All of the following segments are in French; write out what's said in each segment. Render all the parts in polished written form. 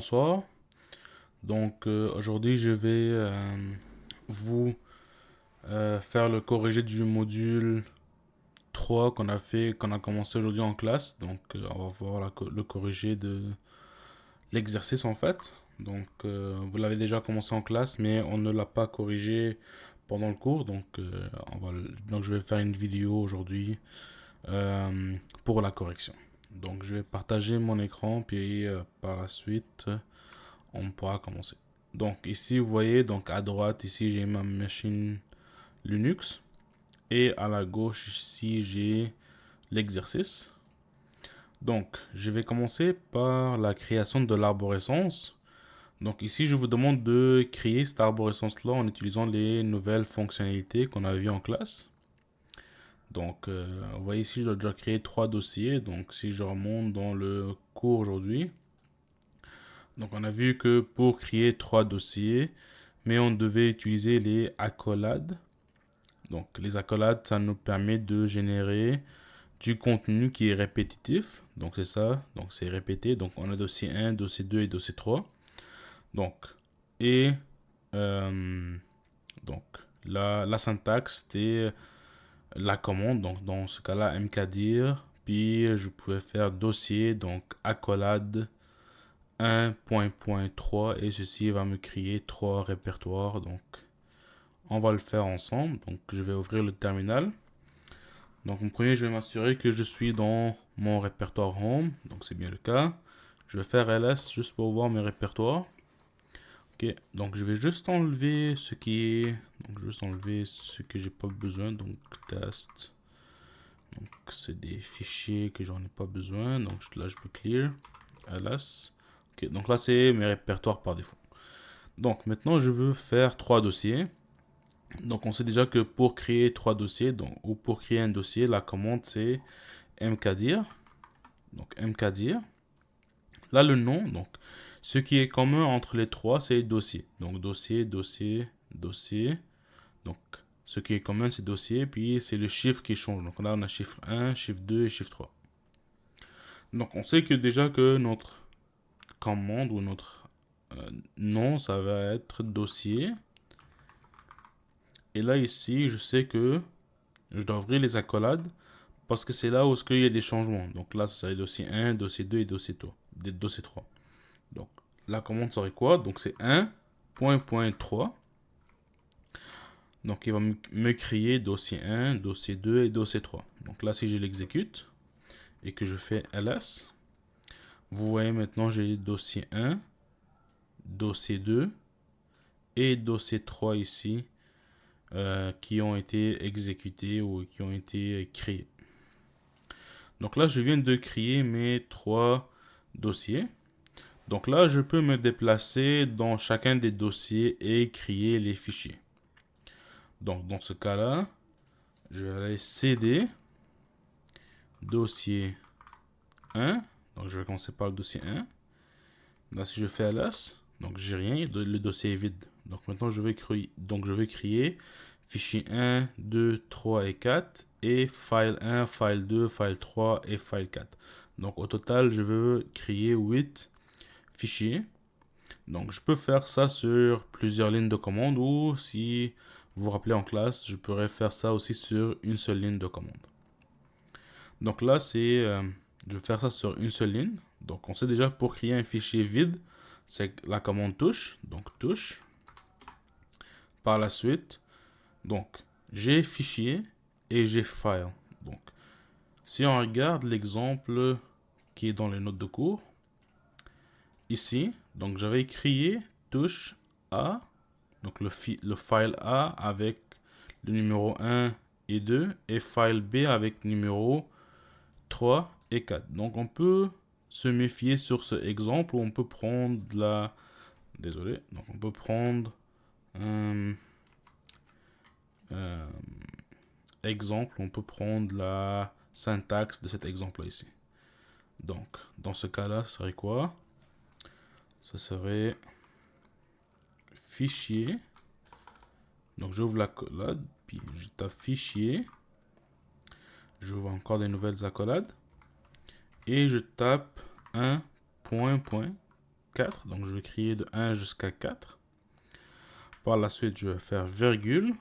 bonsoir. Aujourd'hui, je vais vous faire le corrigé du module 3 qu'on a commencé aujourd'hui en classe. On va voir le corrigé de l'exercice en fait. Vous l'avez déjà commencé en classe, mais on ne l'a pas corrigé pendant le cours. Donc, je vais faire une vidéo aujourd'hui pour la correction. Donc, je vais partager mon écran, puis par la suite, on pourra commencer. Donc ici, vous voyez, donc à droite, ici, j'ai ma machine Linux. Et à la gauche, ici, j'ai l'exercice. Donc, je vais commencer par la création de l'arborescence. Donc ici, je vous demande de créer cette arborescence-là en utilisant les nouvelles fonctionnalités qu'on a vues en classe. Vous voyez ici, j'ai déjà créé 3 dossiers. Donc, si je remonte dans le cours aujourd'hui, donc on a vu que pour créer 3 dossiers, mais on devait utiliser les accolades. Donc les accolades, ça nous permet de générer du contenu qui est répétitif. Donc c'est ça, donc c'est répété. Donc on a dossier 1, dossier 2 et dossier 3. Donc, et euh, donc la syntaxe, c'était la commande. Donc dans ce cas-là, mkdir. Puis je pouvais faire dossier, donc accolade 1.3 et ceci va me créer 3 répertoires. Donc on va le faire ensemble. Donc je vais ouvrir le terminal. Donc en premier, je vais m'assurer que je suis dans mon répertoire home. Donc c'est bien le cas. Je vais faire ls juste pour voir mes répertoires. Ok, donc je vais juste enlever ce qui est... Donc juste enlever ce que j'ai pas besoin. Donc test. Donc c'est des fichiers que j'en ai pas besoin. Donc là je peux clear. ls. Ok, donc là c'est mes répertoires par défaut. Donc maintenant je veux faire 3 dossiers. Donc on sait déjà que pour créer 3 dossiers, ou pour créer un dossier, la commande c'est mkdir. Donc mkdir. Là le nom, donc ce qui est commun entre les trois c'est dossier. Donc dossier, dossier, dossier. Donc ce qui est commun c'est dossier, puis c'est le chiffre qui change. Donc là on a chiffre 1, chiffre 2 et chiffre 3. Donc on sait que déjà que notre commande ou notre nom ça va être dossier. Et là ici je sais que je dois ouvrir les accolades parce que c'est là où il y a des changements. Donc là, ça serait dossier 1, dossier 2 et dossier 3. Dossier 3. Donc la commande serait quoi? Donc c'est 1.3. Donc il va me créer dossier 1, dossier 2 et dossier 3. Donc là, si je l'exécute et que je fais ls, vous voyez maintenant j'ai dossier 1, dossier 2 et dossier 3 ici qui ont été exécutés ou qui ont été créés. Donc là, je viens de créer mes 3 dossiers. Donc là, je peux me déplacer dans chacun des dossiers et créer les fichiers. Donc dans ce cas-là, je vais aller cd dossier 1. Donc je vais commencer par le dossier 1. Là, si je fais ls, donc j'ai rien, le dossier est vide. Donc maintenant, je vais créer fichier 1, 2, 3 et 4 et file 1, file 2, file 3 et file 4. Donc au total, je veux créer 8 fichiers. Donc je peux faire ça sur plusieurs lignes de commande ou si vous vous rappelez en classe, je pourrais faire ça aussi sur une seule ligne de commande. Donc là, je vais faire ça sur une seule ligne. Donc on sait déjà pour créer un fichier vide, c'est la commande touche. Donc touche. Par la suite, donc j'ai fichier et j'ai file. Donc si on regarde l'exemple qui est dans les notes de cours, ici, donc j'avais créé touche A, donc le file A avec le numéro 1 et 2 et file B avec numéro 3 et 4. Donc on peut se méfier sur ce exemple où on peut prendre Désolé, donc on peut prendre un exemple, on peut prendre la syntaxe de cet exemple ici. Donc dans ce cas-là, ce serait quoi? Ce serait fichier. Donc j'ouvre l'accolade, puis je tape fichier. J'ouvre encore des nouvelles accolades. Et je tape un point. 4. Donc, je vais créer de 1 jusqu'à 4. Par la suite, je vais faire virgule.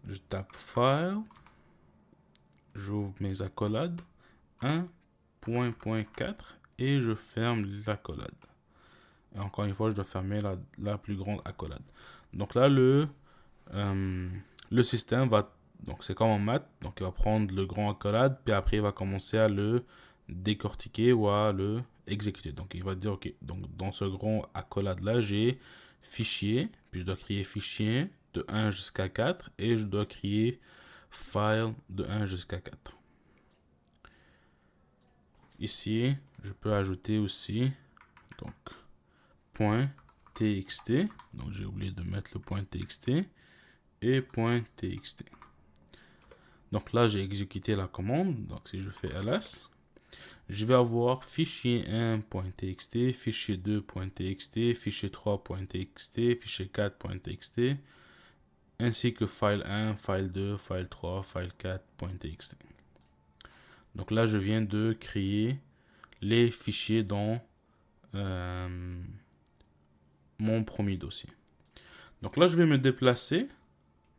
Je tape File. J'ouvre mes accolades. 1.4 et je ferme l'accolade. Et encore une fois, je dois fermer la plus grande accolade. Donc là, le système va... Donc c'est comme en maths. Donc il va prendre le grand accolade, puis après il va commencer à le décortiquer ou à le exécuter. Donc il va dire, ok, donc dans ce grand accolade là, j'ai fichier, puis je dois créer fichier de 1 jusqu'à 4 et je dois créer file de 1 jusqu'à 4. Ici, je peux ajouter aussi donc .txt. Donc j'ai oublié de mettre le .txt et .txt. Donc là, j'ai exécuté la commande. Donc si je fais ls, je vais avoir fichier 1.txt, fichier 2.txt, fichier 3.txt, fichier 4.txt, ainsi que file 1, file 2, file 3, file 4.txt. Donc là, je viens de créer les fichiers dans mon premier dossier. Donc là, je vais me déplacer.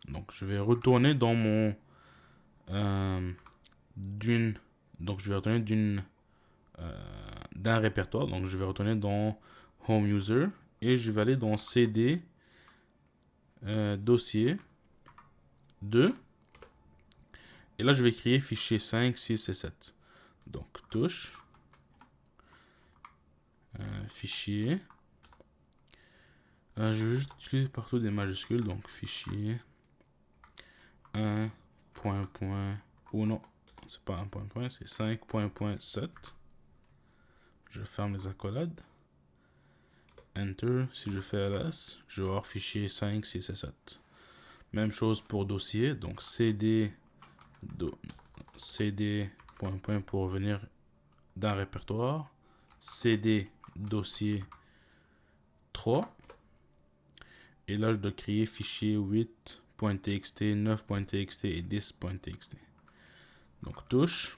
Donc je vais retourner dans mon donc je vais retourner d'un répertoire. Donc je vais retourner dans Home User et je vais aller dans CD dossier 2. Et là, je vais créer fichier 5, 6 et 7. Donc touche fichier. Je vais juste utiliser partout des majuscules. Donc fichier 1. Ou non, c'est pas 1. C'est 5.7. Je ferme les accolades. Enter. Si je fais ls, je vais avoir fichier 5, 6 et 7. Même chose pour dossier. Donc cd pour venir d'un répertoire. cd dossier 3. Et là, je dois créer fichier 8.txt, 9.txt et 10.txt. Donc touche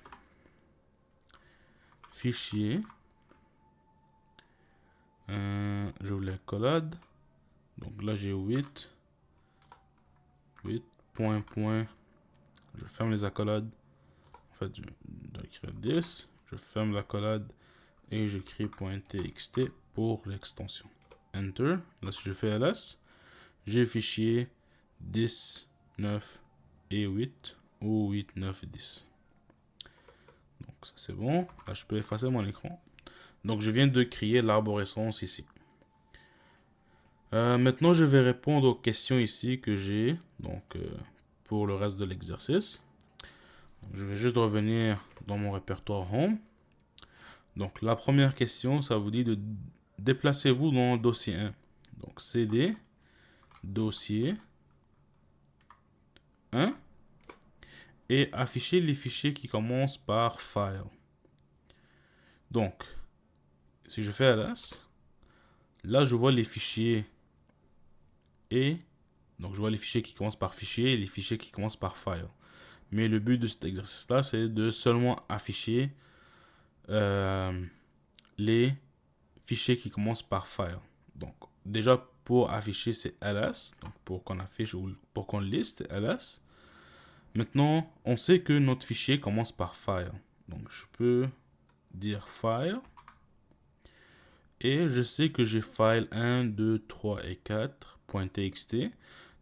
fichier. J'ouvre l'accolade. Donc là, j'ai 8. Je ferme les accolades. En fait, je dois écrire 10. Je ferme l'accolade et je crée .txt pour l'extension. Enter. Là, si je fais ls, j'ai le fichier 10, 9 et 8 ou 8, 9 et 10. Donc ça c'est bon. Là, je peux effacer mon écran. Donc je viens de créer l'arborescence ici. Maintenant, je vais répondre aux questions ici que j'ai donc pour le reste de l'exercice. Je vais juste revenir dans mon répertoire Home. Donc la première question, ça vous dit de déplacez-vous dans le dossier 1. Donc CD, dossier 1 et afficher les fichiers qui commencent par file. Donc, si je fais ls, là je vois les fichiers et donc je vois les fichiers qui commencent par fichier et les fichiers qui commencent par file. Mais le but de cet exercice-là, c'est de seulement afficher les fichiers qui commencent par file. Donc, déjà pour afficher, c'est ls, donc pour qu'on affiche ou pour qu'on liste ls. Maintenant, on sait que notre fichier commence par file. Donc, je peux dire file. Et je sais que j'ai file 1, 2, 3 et 4.txt.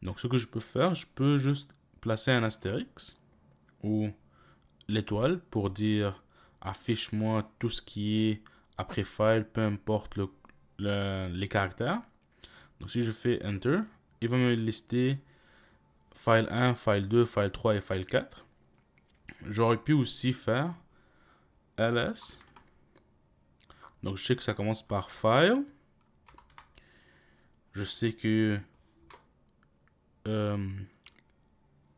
Donc, ce que je peux faire, je peux juste placer un astérix ou l'étoile pour dire affiche-moi tout ce qui est après file, peu importe les caractères. Donc, si je fais Enter, il va me lister file 1, file 2, file 3 et file 4. J'aurais pu aussi faire ls. Donc, je sais que ça commence par file. Je sais que le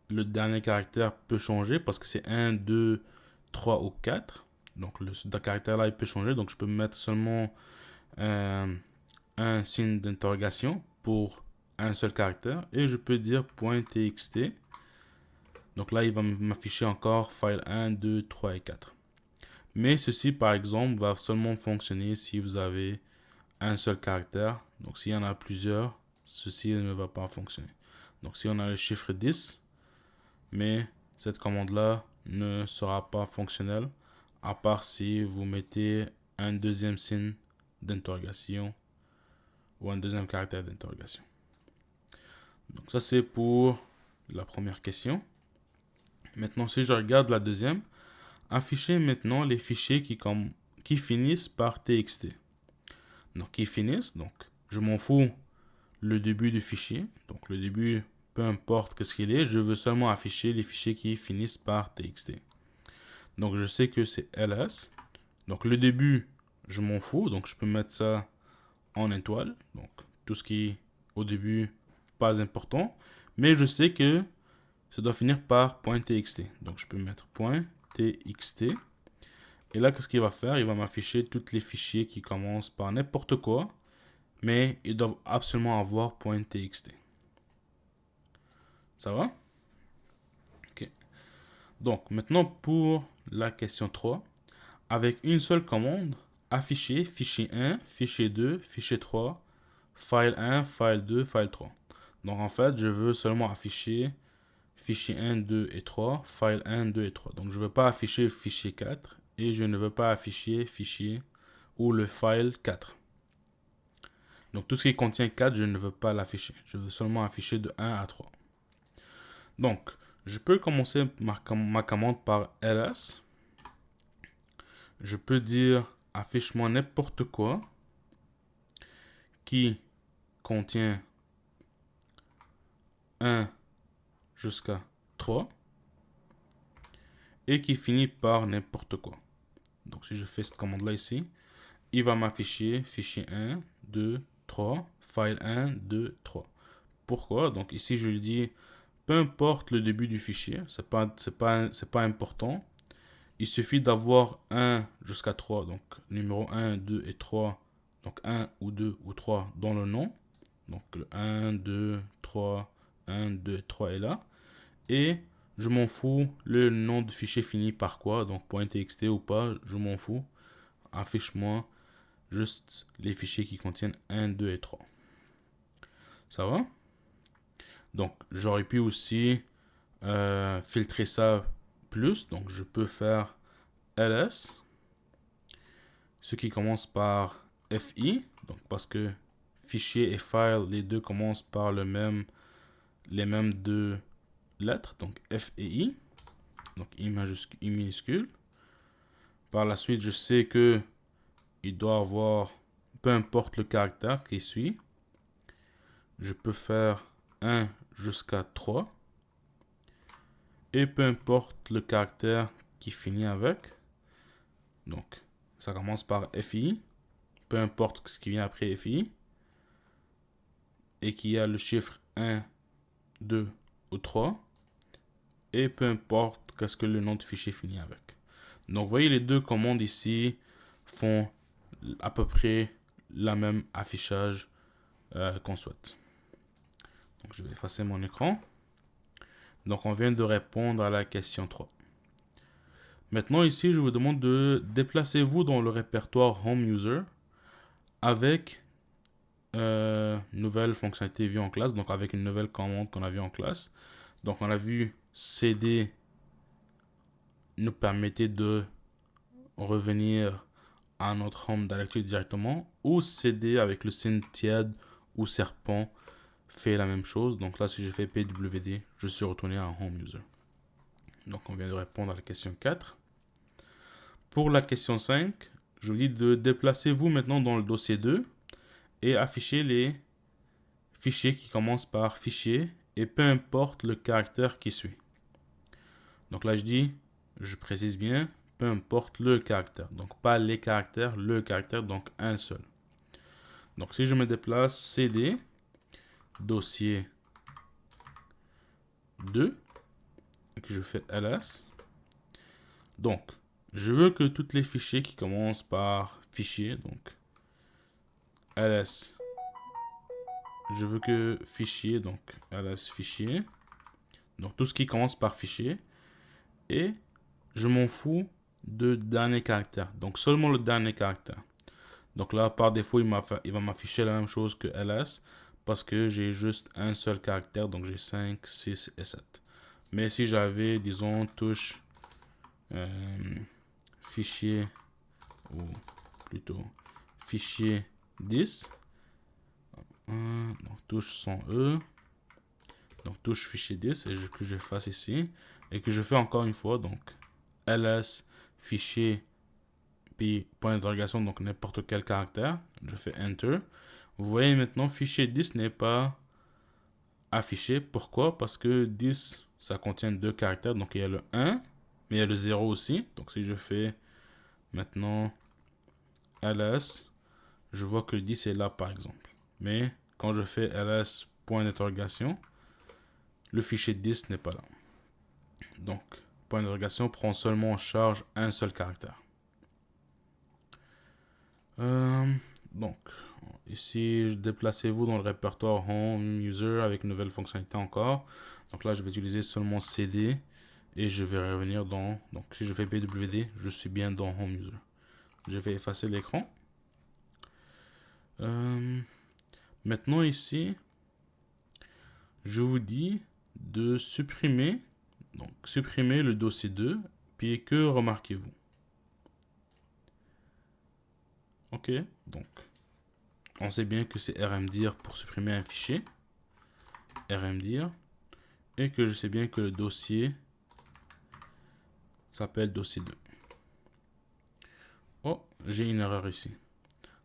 dernier caractère peut changer parce que c'est 1, 2, 3 ou 4. Donc, ce caractère-là, il peut changer. Donc, je peux mettre seulement un signe d'interrogation pour un seul caractère. Et je peux dire .txt. Donc là, il va m'afficher encore file 1, 2, 3 et 4. Mais ceci, par exemple, va seulement fonctionner si vous avez un seul caractère. Donc, s'il y en a plusieurs, ceci ne va pas fonctionner. Donc, si on a le chiffre 10, mais cette commande-là ne sera pas fonctionnelle, à part si vous mettez un deuxième signe d'interrogation ou un deuxième caractère d'interrogation. Donc, ça, c'est pour la première question. Maintenant, si je regarde la deuxième, afficher maintenant les fichiers qui finissent par txt. Donc, qui finissent, donc je m'en fous le début du fichier. Donc, le début, peu importe ce qu'il est, je veux seulement afficher les fichiers qui finissent par txt. Donc, je sais que c'est ls. Donc, le début, je m'en fous. Donc, je peux mettre ça en étoile. Donc, tout ce qui est au début, pas important. Mais je sais que ça doit finir par .txt. Donc, je peux mettre .txt. Et là, qu'est-ce qu'il va faire? Il va m'afficher tous les fichiers qui commencent par n'importe quoi, mais ils doivent absolument avoir .txt. Ça va? Ok. Donc, maintenant pour la question 3. Avec une seule commande, afficher fichier 1, fichier 2, fichier 3, file 1, file 2, file 3. Donc, en fait, je veux seulement afficher fichier 1, 2 et 3, file 1, 2 et 3. Donc, je ne veux pas afficher fichier 4 et je ne veux pas afficher fichier ou le file 4. Donc, tout ce qui contient 4, je ne veux pas l'afficher. Je veux seulement afficher de 1 à 3. Donc, je peux commencer ma commande par ls. Je peux dire affiche-moi n'importe quoi qui contient 1 jusqu'à 3 et qui finit par n'importe quoi. Donc, si je fais cette commande-là ici, il va m'afficher fichier 1, 2, 3, file 1, 2, 3. Pourquoi? Donc, ici, je lui dis, peu importe le début du fichier, c'est pas important. Il suffit d'avoir 1 jusqu'à 3, donc numéro 1, 2 et 3, donc 1 ou 2 ou 3 dans le nom. Donc le 1, 2, 3, 1, 2, 3 est là. Et je m'en fous, le nom du fichier finit par quoi, donc .txt ou pas, je m'en fous. Affiche-moi juste les fichiers qui contiennent 1, 2 et 3. Ça va? Donc j'aurais pu aussi filtrer ça plus, donc je peux faire ls, ce qui commence par fi, donc parce que fichier et file, les deux commencent par les mêmes deux lettres, donc F et I, donc I minuscule. Par la suite, je sais que il doit avoir, peu importe le caractère qui suit, je peux faire 1 jusqu'à 3, et peu importe le caractère qui finit avec, donc ça commence par FI, peu importe ce qui vient après FI, et qui a le chiffre 1, 2 ou 3, et peu importe qu'est-ce que le nom de fichier finit avec. Donc, vous voyez, les deux commandes ici font à peu près la même affichage qu'on souhaite. Donc, je vais effacer mon écran. Donc, on vient de répondre à la question 3. Maintenant, ici, je vous demande de déplacer-vous dans le répertoire Home User avec nouvelle fonctionnalité vue en classe, donc avec une nouvelle commande qu'on a vue en classe. Donc, on a vu cd nous permettait de revenir à notre home directory directement, ou cd avec le signe tiède ou serpent fait la même chose. Donc là, si je fais pwd, je suis retourné à home user. Donc on vient de répondre à la question 4. Pour la question 5, je vous dis de déplacer vous maintenant dans le dossier 2 et afficher les fichiers qui commencent par fichier et peu importe le caractère qui suit. Donc là, je précise bien, peu importe le caractère. Donc pas les caractères, le caractère, donc un seul. Donc si je me déplace cd, dossier 2, et que je fais ls, donc je veux que tous les fichiers qui commencent par fichier, donc ls, je veux que fichier, donc ls fichier, donc tout ce qui commence par fichier, et je m'en fous de dernier caractère. Donc seulement le dernier caractère. Donc là, par défaut, il va m'afficher la même chose que ls parce que j'ai juste un seul caractère. Donc j'ai 5, 6 et 7. Mais si j'avais, disons, touche fichier, ou plutôt fichier 10, donc touche sans E, donc touche fichier 10, et que je fasse ici, et que je fais encore une fois, donc ls fichier, puis point d'interrogation, donc n'importe quel caractère, je fais Enter. Vous voyez maintenant, fichier 10 n'est pas affiché. Pourquoi? Parce que 10, ça contient deux caractères, donc il y a le 1, mais il y a le 0 aussi. Donc si je fais maintenant ls, je vois que le 10 est là par exemple. Mais quand je fais ls point d'interrogation, le fichier 10 n'est pas là. Donc, point d'interrogation prend seulement en charge un seul caractère. Donc, ici, déplacez-vous dans le répertoire Home User avec une nouvelle fonctionnalité encore. Donc là, je vais utiliser seulement CD et je vais revenir dans... Donc, si je fais pwd, je suis bien dans Home User. Je vais effacer l'écran. Maintenant, ici, je vous dis de supprimer, donc supprimer le dossier 2, puis que remarquez-vous? Ok, donc on sait bien que c'est rmdir pour supprimer un fichier, rmdir, et que je sais bien que le dossier s'appelle dossier 2. Oh, j'ai une erreur ici.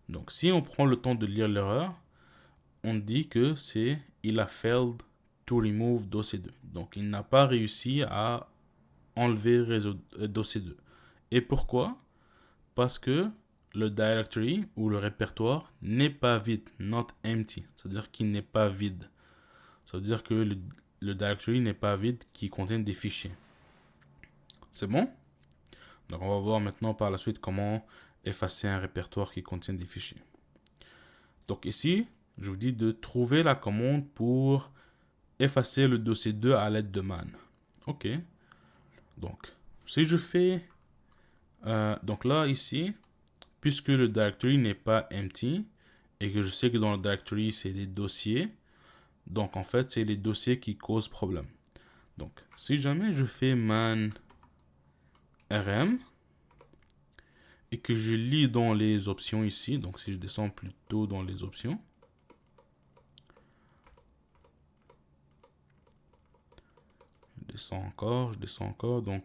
Donc si on prend le temps de lire l'erreur, on dit que c'est il a failed to remove dossier 2. Donc il n'a pas réussi à enlever dossier 2. Et pourquoi? Parce que le directory ou le répertoire n'est pas vide, not empty. C'est-à-dire qu'il n'est pas vide. Ça veut dire que le directory n'est pas vide, qui contient des fichiers. C'est bon? Donc on va voir maintenant par la suite comment effacer un répertoire qui contient des fichiers. Donc ici, je vous dis de trouver la commande pour effacer le dossier 2 à l'aide de man. Ok. Donc, si je fais... donc là, ici, puisque le directory n'est pas empty, et que je sais que dans le directory, c'est des dossiers, donc en fait, c'est les dossiers qui causent problème. Donc, si jamais je fais man rm, et que je lis dans les options ici, donc si je descends plutôt dans les options, je descends encore, donc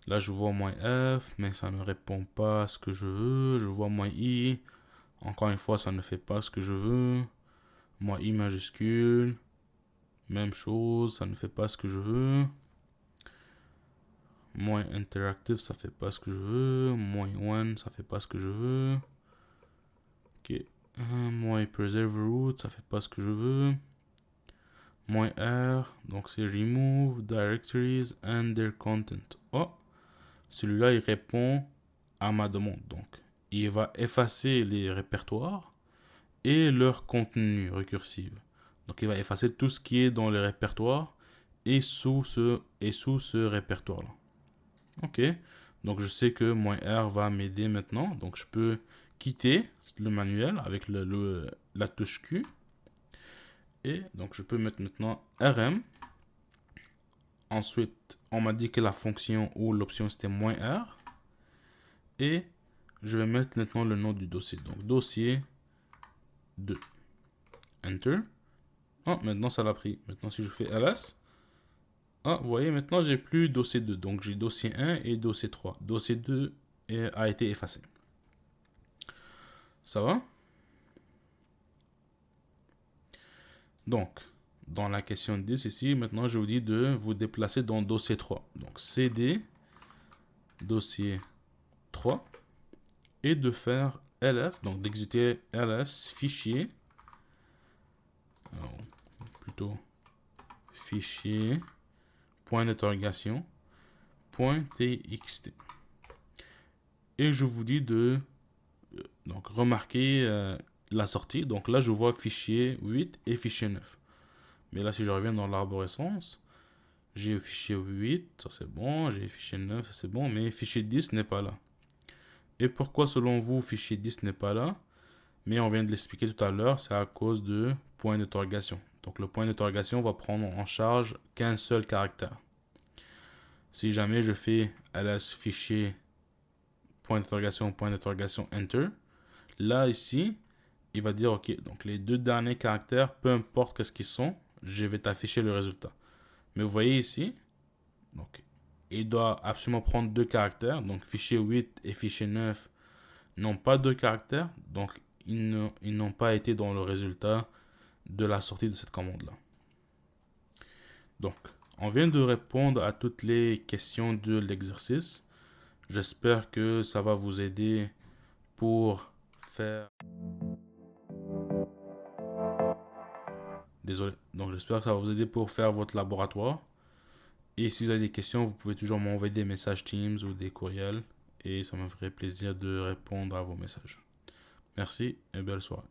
là je vois -f, mais ça ne répond pas à ce que je veux, je vois -i, encore une fois ça ne fait pas ce que je veux, -i majuscule, même chose, ça ne fait pas ce que je veux, -interactive, ça fait pas ce que je veux, -1, ça fait pas ce que je veux, ok, -preserve root, ça fait pas ce que je veux, -r, donc c'est remove directories and their content. Oh, celui-là il répond à ma demande, donc il va effacer les répertoires et leur contenu récursif. Donc il va effacer tout ce qui est dans les répertoires et sous ce répertoire là. Ok, donc je sais que -r va m'aider maintenant, donc je peux quitter le manuel avec la touche Q. Et donc je peux mettre maintenant rm. Ensuite, on m'a dit que la fonction ou l'option c'était -r. Et je vais mettre maintenant le nom du dossier. Donc dossier 2. Enter. Oh, maintenant ça l'a pris. Maintenant si je fais ls. Ah, vous voyez, maintenant j'ai plus dossier 2. Donc j'ai dossier 1 et dossier 3. Dossier 2 a été effacé. Ça va? Donc, dans la question 10 ici, maintenant je vous dis de vous déplacer dans dossier 3. Donc cd dossier 3 et de faire ls, donc d'exécuter ls fichier, alors, plutôt fichier point d'interrogation point txt. Et je vous dis de donc remarquer la sortie. Donc là je vois fichier 8 et fichier 9. Mais là si je reviens dans l'arborescence, J'ai le fichier 8, ça c'est bon. J'ai le fichier 9, ça c'est bon. Mais le fichier 10 n'est pas là. Et pourquoi selon vous, le fichier 10 n'est pas là? Mais on vient de l'expliquer tout à l'heure, c'est à cause de point d'interrogation. Donc le point d'interrogation va prendre en charge qu'un seul caractère. Si jamais je fais ls fichier point d'interrogation, enter, là ici, il va dire ok, donc les deux derniers caractères, peu importe qu'est-ce qu'ils sont, je vais t'afficher le résultat. Mais vous voyez ici, donc il doit absolument prendre deux caractères, donc fichier 8 et fichier 9 n'ont pas deux caractères, donc ils n'ont pas été dans le résultat de la sortie de cette commande-là. Donc, on vient de répondre à toutes les questions de l'exercice. J'espère que ça va vous aider pour faire... Désolé. Donc, j'espère que ça va vous aider pour faire votre laboratoire. Et si vous avez des questions, vous pouvez toujours m'envoyer des messages Teams ou des courriels. Et ça me ferait plaisir de répondre à vos messages. Merci et belle soirée.